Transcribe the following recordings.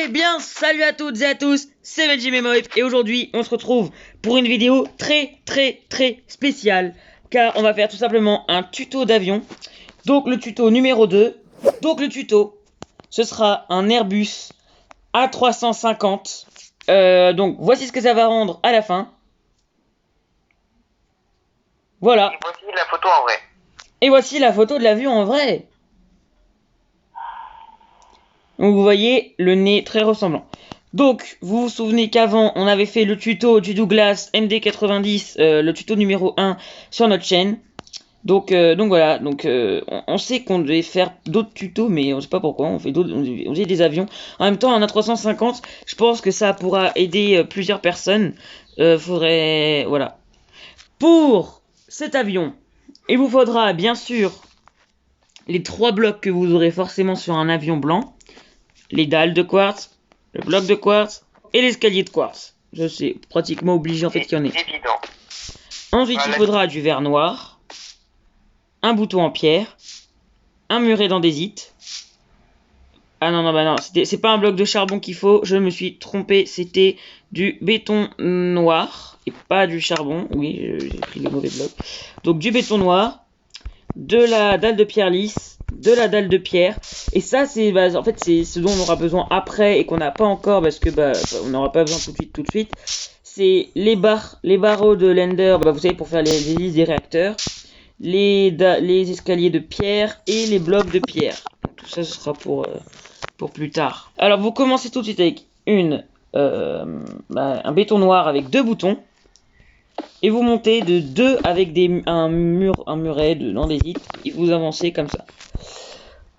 Eh bien, salut à toutes et à tous, c'est Benjimemoip et aujourd'hui on se retrouve pour une vidéo très spéciale car on va faire tout simplement un tuto d'avion. Donc le tuto numéro 2, ce sera un Airbus A350. Donc voici ce que ça va rendre à la fin. Voilà. Et voici la photo en vrai. Et voici la photo de l'avion en vrai. Donc vous voyez le nez très ressemblant. Donc vous vous souvenez qu'avant on avait fait le tuto du Douglas MD90, le tuto numéro 1 sur notre chaîne. Donc voilà, on sait qu'on devait faire d'autres tutos, mais on sait pas pourquoi, on fait des avions. En même temps, en A350, je pense que ça pourra aider plusieurs personnes. Voilà. Pour cet avion, il vous faudra bien sûr les 3 blocs que vous aurez forcément sur un avion blanc. Les dalles de quartz, le bloc de quartz et l'escalier de quartz. Je sais, pratiquement obligé en fait qu'il y en ait. Évident. Ensuite, il faudra du verre noir, un bouton en pierre, un muret d'andésite. Ah non, bah non, c'est pas un bloc de charbon qu'il faut, je me suis trompé, c'était du béton noir et pas du charbon. Oui, j'ai pris le mauvais bloc. Donc du béton noir, de la dalle de pierre lisse, de la dalle de pierre, et ça c'est en fait c'est ce dont on aura besoin après et qu'on n'a pas encore parce que on n'aura pas besoin tout de suite. C'est les barreaux de Lender, vous savez, pour faire les hélices des réacteurs, les escaliers de pierre et les blocs de pierre. Donc, tout ça ce sera pour plus tard. Alors vous commencez tout de suite avec un béton noir avec 2 boutons. Et vous montez de 2 avec un muret d'andésite et vous avancez comme ça.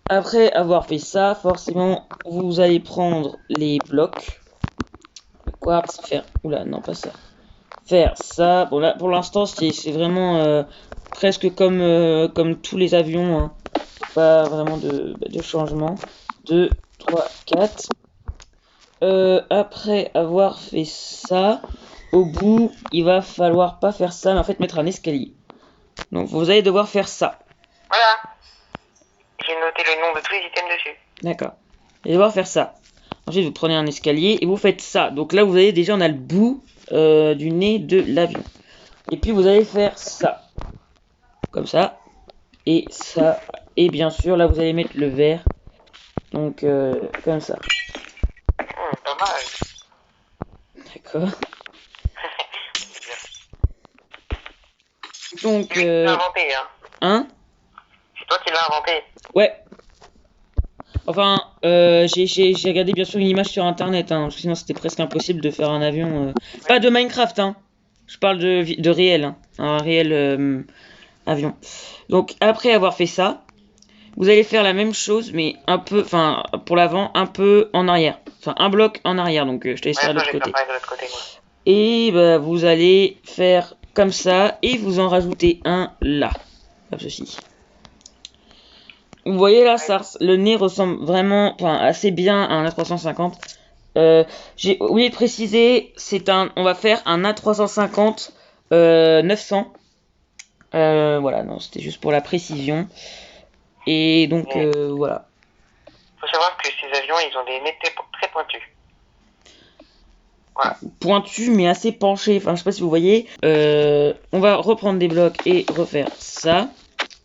Après avoir fait ça, forcément, vous allez prendre les blocs. Le quartz, oula, non, pas ça. Faire ça. Bon, là, pour l'instant, c'est vraiment presque comme tous les avions. Hein. Pas vraiment de changement. 2, 3, 4. Après avoir fait ça, au bout, il va falloir pas faire ça, mais en fait mettre un escalier. Donc vous allez devoir faire ça. Voilà. J'ai noté le nom de tous les items dessus. D'accord. Vous allez devoir faire ça. Ensuite, vous prenez un escalier et vous faites ça. Donc là, vous voyez déjà, on a le bout du nez de l'avion. Et puis vous allez faire ça. Comme ça. Et ça. Et bien sûr, là, vous allez mettre le verre. Donc, comme ça. Pas mal. D'accord. Donc, C'est toi qui l'as inventé, hein. Hein? C'est toi qui l'as inventé. Ouais. Enfin, j'ai regardé bien sûr une image sur internet, hein, parce que sinon c'était presque impossible de faire un avion. Pas de Minecraft, hein. Je parle de réel, hein, un réel avion. Donc après avoir fait ça, vous allez faire la même chose, mais un peu, enfin pour l'avant, un peu en arrière. Enfin un bloc en arrière, donc je te laisse faire de l'autre côté. Et bah, vous allez faire comme ça, et vous en rajoutez un là, comme ceci. Vous voyez là, le nez ressemble vraiment, assez bien à un A350. J'ai oublié de préciser, on va faire un A350 900. Voilà, non, c'était juste pour la précision. Et donc voilà. Faut savoir que ces avions, ils ont des nez très pointus. Voilà. Pointu mais assez penché. Enfin, je sais pas si vous voyez. On va reprendre des blocs et refaire ça.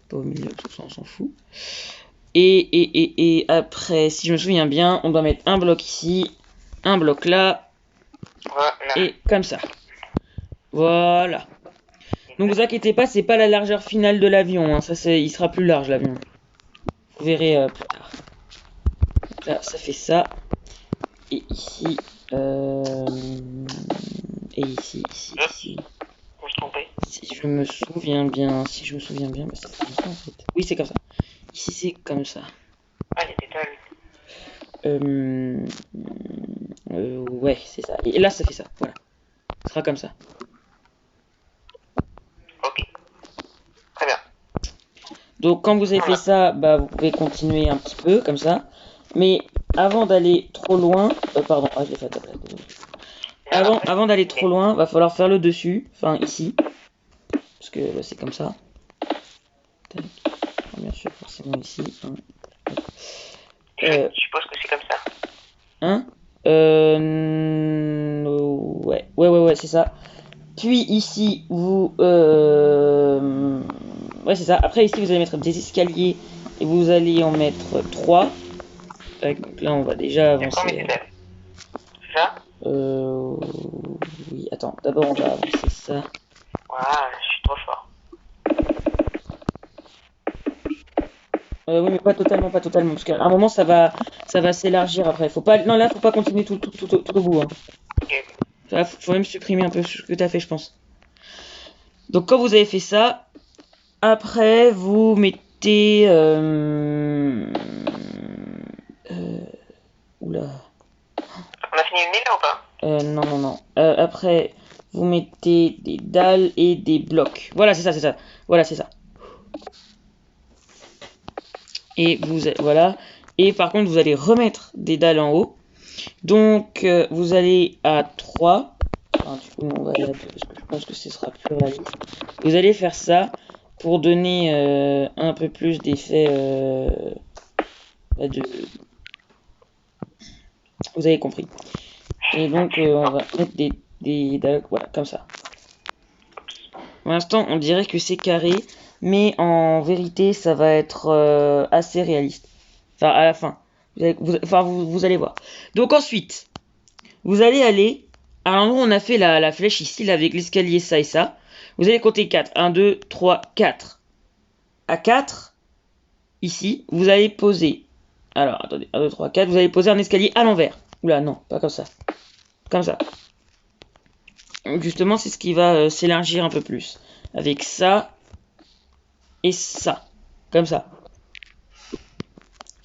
Pas au milieu, tout ça, on s'en fout. Et après, si je me souviens bien, on doit mettre un bloc ici, un bloc là, voilà. Et comme ça. Voilà. Donc vous inquiétez pas, c'est pas la largeur finale de l'avion, hein. Il sera plus large l'avion. Vous verrez plus tard. Donc là, ça fait ça. Et ici, et ici. Si je me souviens bien, bah, c'est comme ça en fait. Oui, c'est comme ça. Ici, c'est comme ça. Ah, les étoiles. Ouais, c'est ça. Et là, ça fait ça. Voilà. Ce sera comme ça. Ok. Très bien. Donc, quand vous avez fait ça, bah, vous pouvez continuer un petit peu, comme ça. Mais avant d'aller trop loin... pardon, je l'ai fait à ta place. Avant d'aller trop loin, va falloir faire le dessus. Enfin, ici. Parce que bah, c'est comme ça. Tac. Bien sûr, forcément ici. Hein. Je suppose que c'est comme ça. Hein? Ouais, c'est ça. Puis ici, vous... Ouais, c'est ça. Après, ici, vous allez mettre des escaliers et vous allez en mettre 3. Donc là, on va déjà avancer. C'est ça? Oui, attends. D'abord, on va avancer ça. Voilà, je suis trop fort. Oui, mais pas totalement, parce qu'à un moment, ça va s'élargir après. Faut pas... Non, là, faut pas continuer tout au bout. Hein. Ok. Faut même supprimer un peu ce que t'as fait, je pense. Donc, quand vous avez fait ça, après, vous mettez... Oula. On a fini le nez là ou pas? Non. Après, vous mettez des dalles et des blocs. Voilà, c'est ça. Voilà, c'est ça. Et voilà. Et par contre, vous allez remettre des dalles en haut. Donc, vous allez à 3. Enfin, du coup, on va aller à 2 parce que je pense que ce sera plus réaliste. Vous allez faire ça pour donner un peu plus d'effet de... Vous avez compris. Et donc, on va mettre des dalles, voilà, comme ça. Pour l'instant, on dirait que c'est carré, mais en vérité, ça va être assez réaliste. Enfin, à la fin. Vous allez voir. Donc ensuite, vous allez aller à l'endroit où on a fait la flèche ici, là, avec l'escalier, ça et ça. Vous allez compter 4. 1, 2, 3, 4. À 4, ici, vous allez poser... Alors, attendez, 1, 2, 3, 4. Vous allez poser un escalier à l'envers. Oula, non, pas comme ça. Comme ça. Justement, c'est ce qui va s'élargir un peu plus. Avec ça et ça. Comme ça.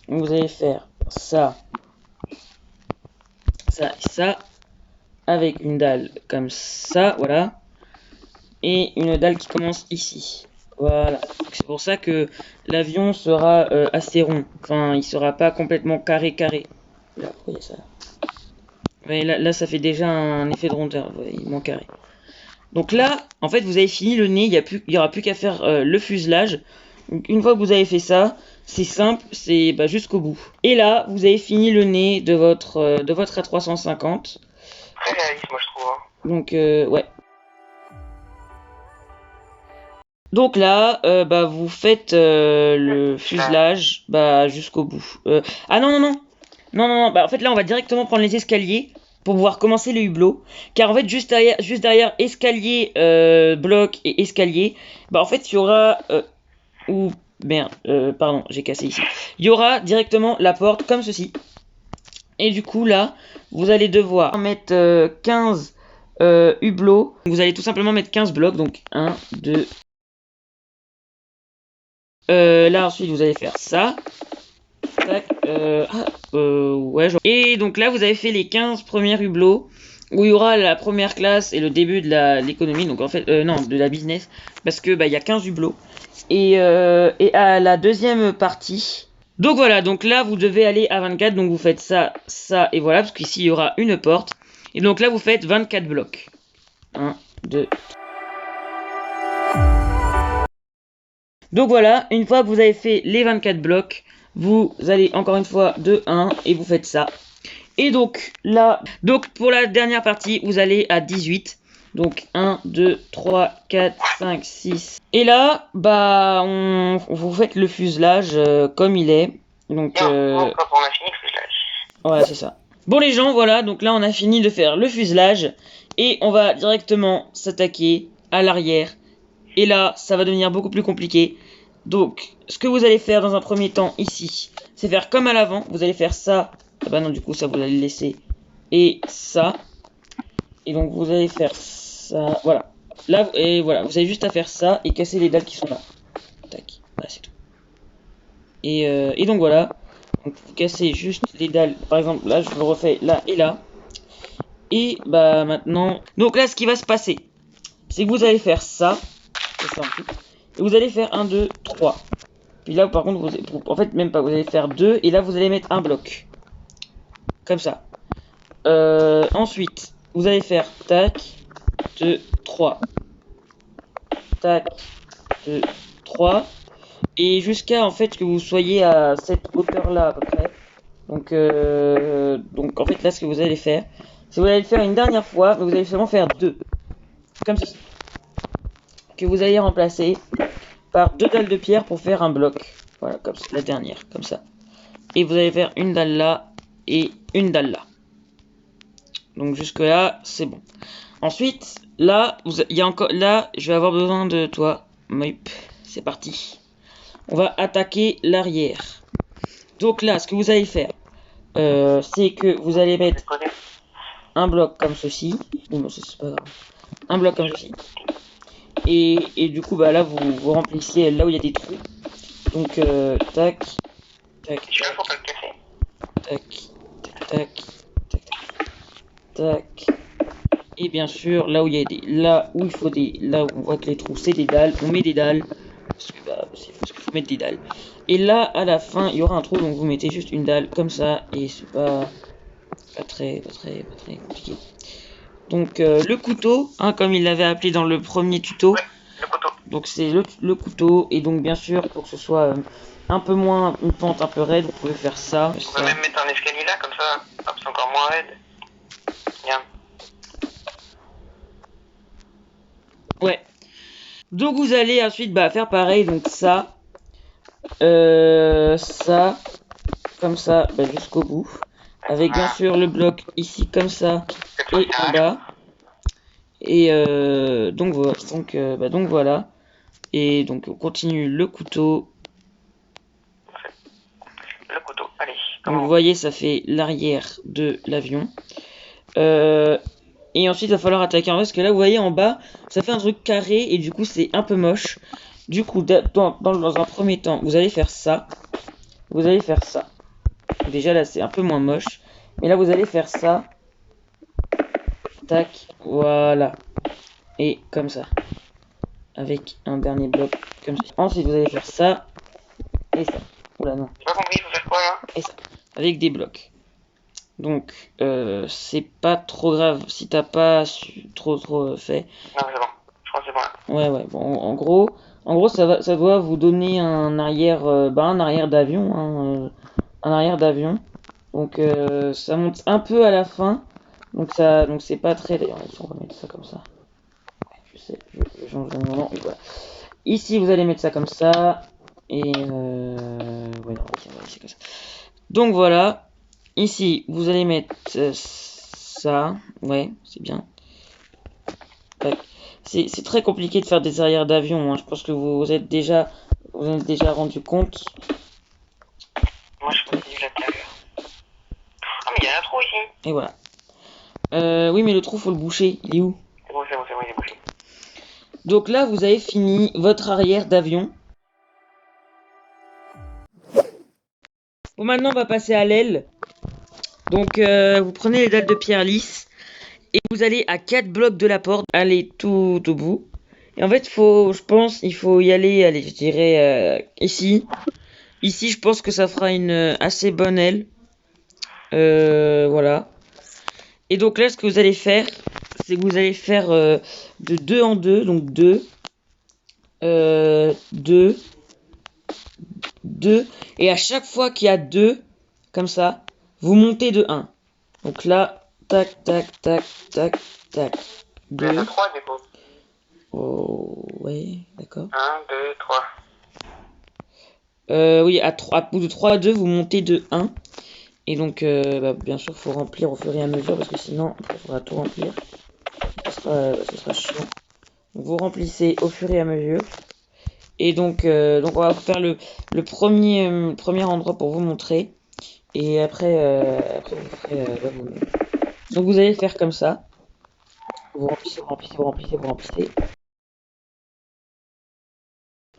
Vous allez faire ça. Ça et ça. Avec une dalle comme ça, voilà. Et une dalle qui commence ici. Voilà. C'est pour ça que l'avion sera assez rond. Enfin, il sera pas complètement carré. Là, pourquoi il y a ça? Ouais, là, ça fait déjà un effet de rondeur. Ouais, il manque carré. Donc là, en fait, vous avez fini le nez. Il y aura plus qu'à faire le fuselage. Donc, une fois que vous avez fait ça, c'est simple, c'est jusqu'au bout. Et là, vous avez fini le nez de votre A350. Très réaliste, moi je trouve. Hein. Donc, ouais. Donc là, vous faites le fuselage jusqu'au bout. Ah non. En fait, là, on va directement prendre les escaliers pour pouvoir commencer le hublot. Car en fait, juste derrière escalier, bloc et escalier, en fait, il y aura... pardon, j'ai cassé ici. Il y aura directement la porte comme ceci. Et du coup, là, vous allez devoir mettre 15 hublots. Vous allez tout simplement mettre 15 blocs. Donc, 1, 2... là, ensuite, vous allez faire ça. Tac, ouais, et donc là, vous avez fait les 15 premiers hublots. Où il y aura la première classe et le début de l'économie. Donc, en fait, non, de la business. Parce que, il y a 15 hublots. Et à la deuxième partie... Donc voilà, donc là vous devez aller à 24, donc vous faites ça, et voilà, parce qu'ici il y aura une porte. Et donc là vous faites 24 blocs. 1, 2. Donc voilà, une fois que vous avez fait les 24 blocs, vous allez encore une fois de 1 et vous faites ça. Et donc là, pour la dernière partie, vous allez à 18. Donc 1, 2, 3, 4, 5, 6. Et là, vous faites le fuselage comme il est. Donc, quand on a fini le fuselage. Voilà, c'est ça. Bon les gens, voilà, donc là on a fini de faire le fuselage. Et on va directement s'attaquer à l'arrière. Et là, ça va devenir beaucoup plus compliqué. Donc, ce que vous allez faire dans un premier temps ici, c'est faire comme à l'avant. Vous allez faire ça. Ah non, du coup, ça vous allez le laisser. Et ça. Et donc, vous allez faire ça. Voilà. Là, et voilà, vous avez juste à faire ça et casser les dalles qui sont là. Tac. Voilà, c'est tout. Et donc, voilà. Donc, vous cassez juste les dalles. Par exemple, là, je le refais là et là. Et maintenant. Donc, là, ce qui va se passer, c'est que vous allez faire ça. C'est ça en tout. Et vous allez faire 1, 2, 3. Puis là, par contre, en fait, même pas. Vous allez faire 2. Et là, vous allez mettre un bloc. Comme ça. Ensuite, vous allez faire tac, 2, 3. Tac, 2, 3. Et jusqu'à en fait que vous soyez à cette hauteur là à peu près. Donc en fait là ce que vous allez faire, c'est vous allez le faire une dernière fois, mais vous allez seulement faire 2. Comme ceci. Que vous allez remplacer par 2 dalles de pierre pour faire un bloc. Voilà, comme ça, la dernière, comme ça. Et vous allez faire une dalle là et une dalle là. Donc jusque là, c'est bon. Ensuite, là, il y a encore, là, je vais avoir besoin de toi. C'est parti. On va attaquer l'arrière. Donc là, ce que vous allez faire, c'est que vous allez mettre un bloc comme ceci. Bon, c'est pas grave. Un bloc comme ceci. Et du coup, bah là, vous remplissez là où il y a des trous. Donc, tac, tac, tac, tac, tac, tac. Et bien sûr, là où il y a des, là où il faut des, là où on voit que les trous c'est des dalles, on met des dalles. Parce que bah, parce qu'il faut mettre des dalles. Et là, à la fin, il y aura un trou, donc vous mettez juste une dalle comme ça, et c'est pas très compliqué. Donc le couteau, hein, comme il l'avait appelé dans le premier tuto. Ouais, le couteau. Donc c'est le couteau, et donc bien sûr, pour que ce soit un peu moins, une pente un peu raide, vous pouvez faire ça. On peut même mettre un escalier là, comme ça, hop, c'est encore moins raide. Bien. Ouais. Donc vous allez ensuite faire pareil, donc ça, ça, comme ça, jusqu'au bout. Avec bien sûr le bloc ici comme ça et en bas. Et donc voilà. Et donc on continue le couteau. Le couteau, allez. Donc vous voyez, ça fait l'arrière de l'avion. Et ensuite il va falloir attaquer en bas, parce que là vous voyez en bas, ça fait un truc carré et du coup c'est un peu moche. Du coup dans un premier temps, vous allez faire ça. Vous allez faire ça. Déjà là c'est un peu moins moche. Mais là vous allez faire ça. Tac, voilà. Et comme ça. Avec un dernier bloc comme ça. Ensuite vous allez faire ça. Et ça. Oula non. J'ai pas compris, il faut faire quoi là? Et ça. Avec des blocs. Donc c'est pas trop grave si t'as pas trop fait. Non, c'est bon. Je crois que c'est bon là. Ouais, bon, en gros ça doit vous donner un arrière, un arrière d'avion, hein, un arrière d'avion. Donc ça monte un peu à la fin, donc c'est pas très. D'ailleurs, on va mettre ça comme ça. Je sais, je change de moment. Voilà. Ici vous allez mettre ça comme ça et ouais, non, on va laisser comme ça. Donc voilà. Ici, vous allez mettre ça. Ouais, c'est bien. C'est très compliqué de faire des arrières d'avion. Hein. Je pense que vous êtes déjà rendu compte. Moi, je continue l'intérieur. Ah, mais il y a un trou ici. Et voilà. Oui, mais le trou, faut le boucher. Il est où? C'est bon, il est bouché. Donc là, vous avez fini votre arrière d'avion. Bon, maintenant, on va passer à l'aile. Donc, vous prenez les dalles de pierre lisse et vous allez à 4 blocs de la porte, allez tout au bout. Et en fait, il faut y aller, je dirais ici. Ici, je pense que ça fera une assez bonne aile. Voilà. Et donc là, ce que vous allez faire, c'est que vous allez faire de 2 en 2, donc 2, 2, 2. Et à chaque fois qu'il y a 2, comme ça, vous montez de 1. Donc là, tac, tac, tac, tac, tac. 2. Il y en a 3 du coup. Oh, ouais, d'accord. 1, 2, 3. Oui, à bout de 3 à 2, vous montez de 1. Et donc, bien sûr, il faut remplir au fur et à mesure, parce que sinon, il faudra tout remplir. Ce sera chiant. Donc, vous remplissez au fur et à mesure. Et donc on va faire le premier endroit pour vous montrer. Et après vous ferez vous-même. Donc vous allez faire comme ça. Vous remplissez.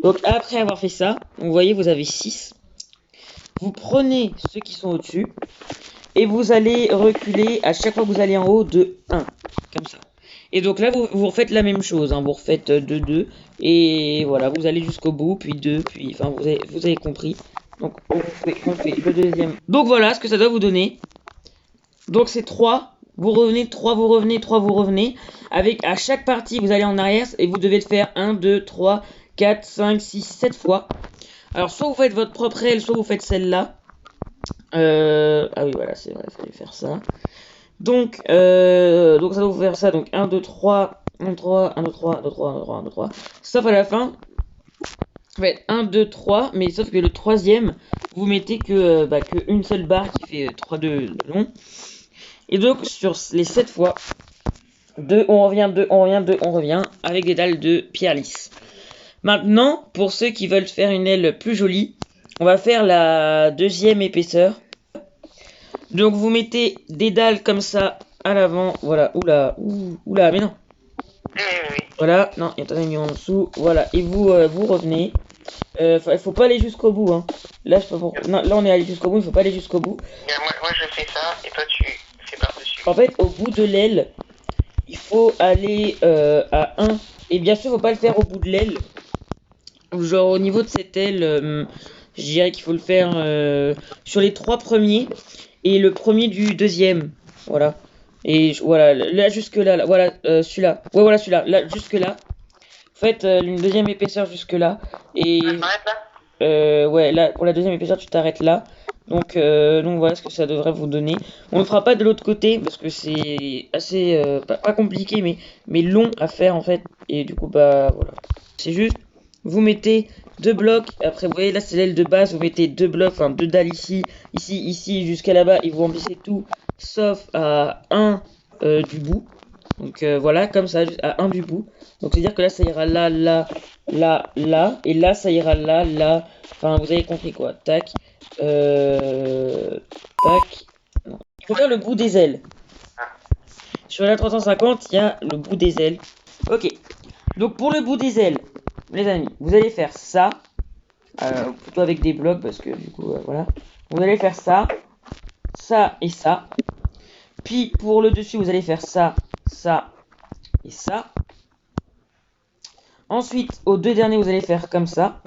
Donc après avoir fait ça, vous voyez, vous avez 6. Vous prenez ceux qui sont au-dessus. Et vous allez reculer à chaque fois que vous allez en haut de 1. Comme ça. Et donc là, vous refaites la même chose. Hein, vous refaites 2, 2. Et voilà, vous allez jusqu'au bout. Puis 2. Puis, enfin, vous avez compris. Donc on fait le deuxième. Donc voilà ce que ça doit vous donner. Donc c'est 3. Vous revenez, 3, vous revenez, 3, vous revenez. Avec à chaque partie, vous allez en arrière. Et vous devez le faire 1, 2, 3, 4, 5, 6, 7 fois. Alors soit vous faites votre propre aile, soit vous faites celle-là. Ah oui, voilà, c'est vrai, il fallait faire ça. Donc ça doit vous faire ça. Donc 1, 2, 3, 1, 3, 1, 2, 3, 2, 3, 1, 2, 3, 1, 2, 3. Sauf à la fin, ça va être 1, 2, 3, mais sauf que le troisième, vous mettez que une seule barre qui fait 3, 2 de long. Et donc sur les 7 fois, 2, on revient, 2, on revient, 2, on revient, avec des dalles de pierre lisse. Maintenant, pour ceux qui veulent faire une aile plus jolie, on va faire la deuxième épaisseur. Donc vous mettez des dalles comme ça à l'avant, voilà, oula, mais non. Oui. Voilà, non, il y a un mis en dessous, voilà, et vous revenez. Faut pas aller jusqu'au bout, hein. Là, non, là, on est allé jusqu'au bout, il faut pas aller jusqu'au bout. Bien, moi je fais ça et toi tu fais par-dessus. En fait, au bout de l'aile, il faut aller à 1. Et bien sûr, faut pas le faire au bout de l'aile. Genre, au niveau de cette aile, je dirais qu'il faut le faire sur les 3 premiers et le premier du deuxième. Voilà. Et voilà, là, jusque là, voilà, celui-là. Ouais, voilà, celui-là, là, jusque là. Faites une deuxième épaisseur jusque là. Et Ça s'arrête là? ouais, là, pour la deuxième épaisseur, tu t'arrêtes là. Donc voilà ce que ça devrait vous donner. On ne fera pas de l'autre côté parce que c'est assez pas compliqué mais long à faire en fait. Et du coup bah voilà. C'est juste, vous mettez 2 blocs. Après vous voyez là c'est l'aile de base. Vous mettez 2 blocs, enfin 2 dalles ici jusqu'à là-bas. Et vous remplissez tout sauf à 1 du bout. Donc voilà comme ça à 1 du bout. Donc c'est à dire que là ça ira là, là, là. Et là ça ira là, là. Enfin vous avez compris quoi. Tac. Tac. Non. Il faut faire le bout des ailes. Sur la 350, il y a le bout des ailes. Ok. Donc pour le bout des ailes, les amis, vous allez faire ça. Plutôt avec des blocs parce que du coup, voilà. Vous allez faire ça, ça et ça. Puis pour le dessus, vous allez faire ça, ça et ça. Ensuite, aux deux derniers, vous allez faire comme ça.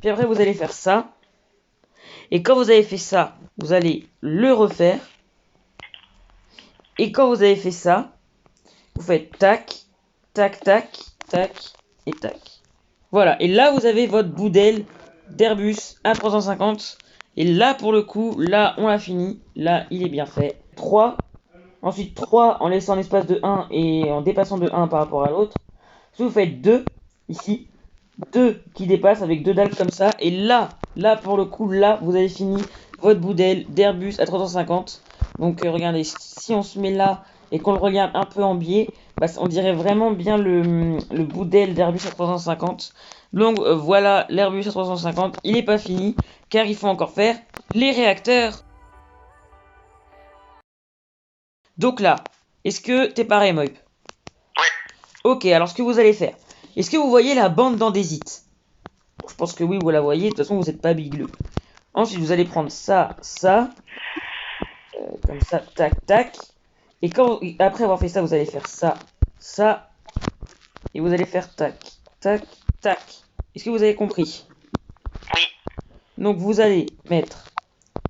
Puis après, vous allez faire ça. Et quand vous avez fait ça, vous allez le refaire. Et quand vous avez fait ça, vous faites tac, tac, tac, tac et tac. Voilà. Et là, vous avez votre bout d'aile d'Airbus A350. Et là, pour le coup, là, on l'a fini. Là, il est bien fait. 3. Ensuite, 3 en laissant l'espace de 1 et en dépassant de 1 par rapport à l'autre. Si vous faites 2, ici, 2 qui dépassent avec 2 dalles comme ça. Et là, pour le coup, là, vous avez fini votre bout d'aile d'Airbus A350. Donc, regardez, si on se met là et qu'on le regarde un peu en biais, bah, on dirait vraiment bien le bout d'aile d'Airbus A350. Donc, voilà l'Airbus A350. Il n'est pas fini, car il faut encore faire les réacteurs. Donc là, est-ce que t'es pareil, Moip? Ouais. Ok, alors ce que vous allez faire. Est-ce que vous voyez la bande d'andésite? Je pense que oui, vous la voyez. De toute façon, vous n'êtes pas bigleux. Ensuite, vous allez prendre ça, ça. Comme ça, tac, tac. Et après avoir fait ça, vous allez faire ça, ça. Et vous allez faire tac, tac, tac. Est-ce que vous avez compris? Oui. Donc, vous allez mettre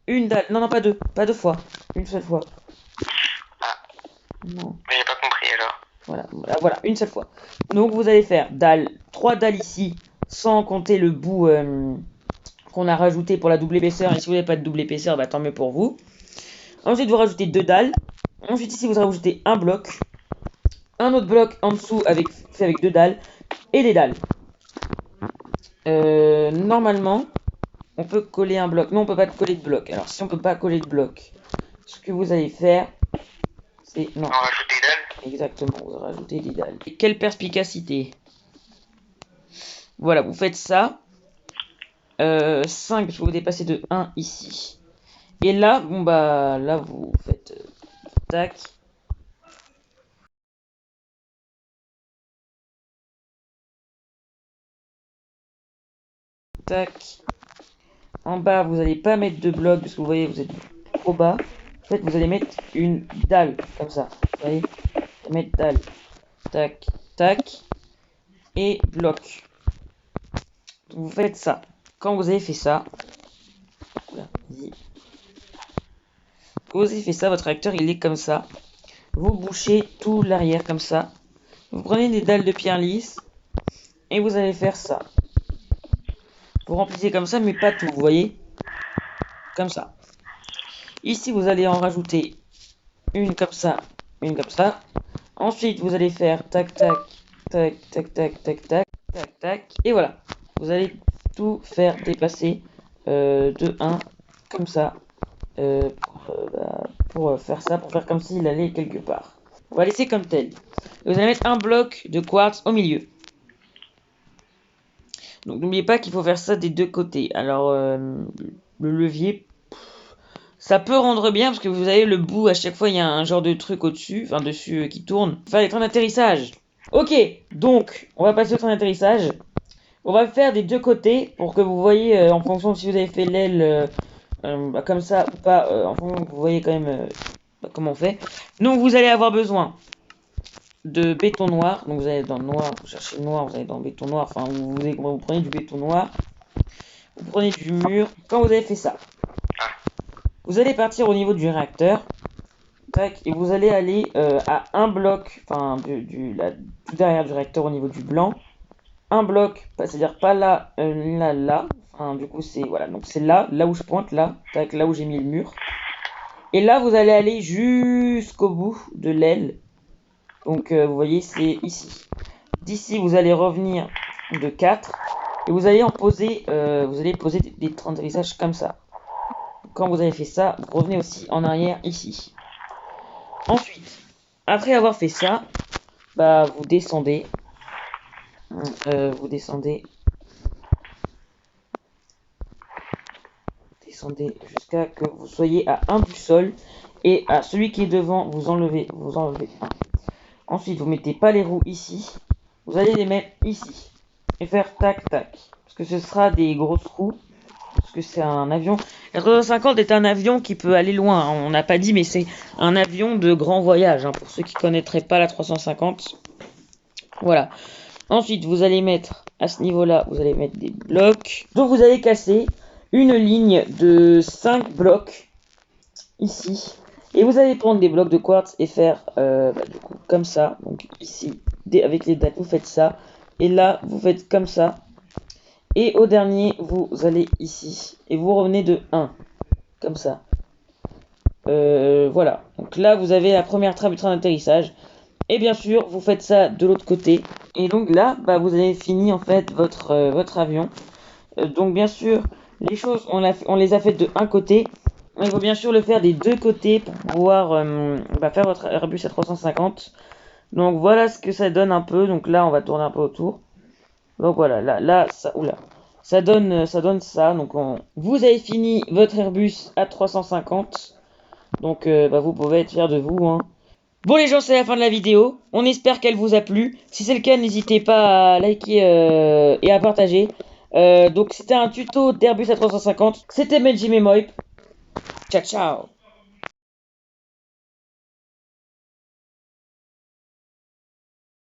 une dalle. Non, pas deux. Pas deux fois. Une seule fois. Ah. Non. Mais j'ai pas compris alors. Voilà, une seule fois. Donc vous allez faire 3 dalles ici, sans compter le bout qu'on a rajouté pour la double épaisseur. Et si vous n'avez pas de double épaisseur, bah tant mieux pour vous. Ensuite vous rajoutez 2 dalles. Ensuite ici vous rajoutez un bloc. Un autre bloc en dessous fait avec 2 dalles. Et des dalles. Normalement, on peut coller un bloc. Non, on peut pas coller de bloc. Alors si on peut pas coller de bloc, ce que vous allez faire, c'est... Non. On rajoute des dalles. Exactement, vous rajoutez des dalles. Et quelle perspicacité! Voilà, vous faites ça. 5, parce que vous dépassez de 1 ici. Et là, bon bah, là vous faites tac. Tac. En bas, vous n'allez pas mettre de bloc, parce que vous voyez, vous êtes trop bas. En fait, vous allez mettre une dalle, comme ça. Vous voyez? Mettre dalle. Tac, tac. Et bloc. Donc, vous faites ça. Quand vous avez fait ça, quand vous avez fait ça, votre réacteur il est comme ça. Vous bouchez tout l'arrière comme ça. Vous prenez des dalles de pierre lisse et vous allez faire ça. Vous remplissez comme ça, mais pas tout, vous voyez? Comme ça. Ici, vous allez en rajouter une comme ça, une comme ça. Ensuite, vous allez faire tac, tac, tac, tac, tac, tac, tac, tac, tac. Et voilà. Vous allez tout faire dépasser de 1 comme ça. Pour faire ça, pour faire comme s'il allait quelque part. On va laisser comme tel. Et vous allez mettre un bloc de quartz au milieu. Donc n'oubliez pas qu'il faut faire ça des deux côtés. Alors le levier, ça peut rendre bien parce que vous avez le bout, à chaque fois il y a un genre de truc au-dessus, enfin dessus qui tourne. Faire les trains d'atterrissage. Ok, donc on va passer au train d'atterrissage. On va faire des deux côtés pour que vous voyez en fonction de si vous avez fait l'aile comme ça ou pas. En fonction, vous voyez quand même comment on fait. Donc vous allez avoir besoin de béton noir. Donc vous allez dans le noir, vous cherchez le noir, vous allez dans le béton noir. Enfin vous prenez du béton noir. Vous prenez du mur. Quand vous avez fait ça, vous allez partir au niveau du réacteur. Tac, et vous allez aller à un bloc, enfin tout derrière du réacteur au niveau du blanc. Un bloc, c'est-à-dire pas là, là. Enfin, du coup c'est voilà, donc c'est là où je pointe, là, tac, là où j'ai mis le mur. Et là vous allez aller jusqu'au bout de l'aile. Donc vous voyez c'est ici. D'ici vous allez revenir de 4 et vous allez en poser, vous allez poser des trains d'atterrissage comme ça. Quand vous avez fait ça, vous revenez aussi en arrière ici. Ensuite, après avoir fait ça, bah vous descendez. Descendez jusqu'à que vous soyez à 1 du sol. Et à celui qui est devant, vous enlevez 1. Ensuite, vous mettez pas les roues ici. Vous allez les mettre ici. Et faire tac tac. Parce que ce sera des grosses roues. Parce que c'est un avion. La 350 est un avion qui peut aller loin. Hein. On n'a pas dit, mais c'est un avion de grand voyage. Hein, pour ceux qui connaîtraient pas la 350. Voilà. Ensuite, vous allez mettre, à ce niveau-là, vous allez mettre des blocs. Donc, vous allez casser une ligne de 5 blocs, ici. Et vous allez prendre des blocs de quartz et faire, du coup, comme ça. Donc, ici, avec les dates, vous faites ça. Et là, vous faites comme ça. Et au dernier, vous allez ici. Et vous revenez de 1. Comme ça. Voilà. Donc là, vous avez la première trappe du train d'atterrissage. Et bien sûr, vous faites ça de l'autre côté. Et donc là, bah, vous avez fini en fait votre avion. Donc bien sûr, les choses, on les a faites de un côté. Il faut bien sûr le faire des deux côtés pour pouvoir faire votre Airbus A350. Donc voilà ce que ça donne un peu. Donc là, on va tourner un peu autour. Donc voilà, là, ça, oula. Ça donne ça. Donc vous avez fini votre Airbus A350. Donc vous pouvez être fiers de vous. Hein. Bon les gens, c'est la fin de la vidéo. On espère qu'elle vous a plu. Si c'est le cas, n'hésitez pas à liker et à partager. Donc c'était un tuto d'Airbus A350. C'était Benji Memoip. Ciao ciao.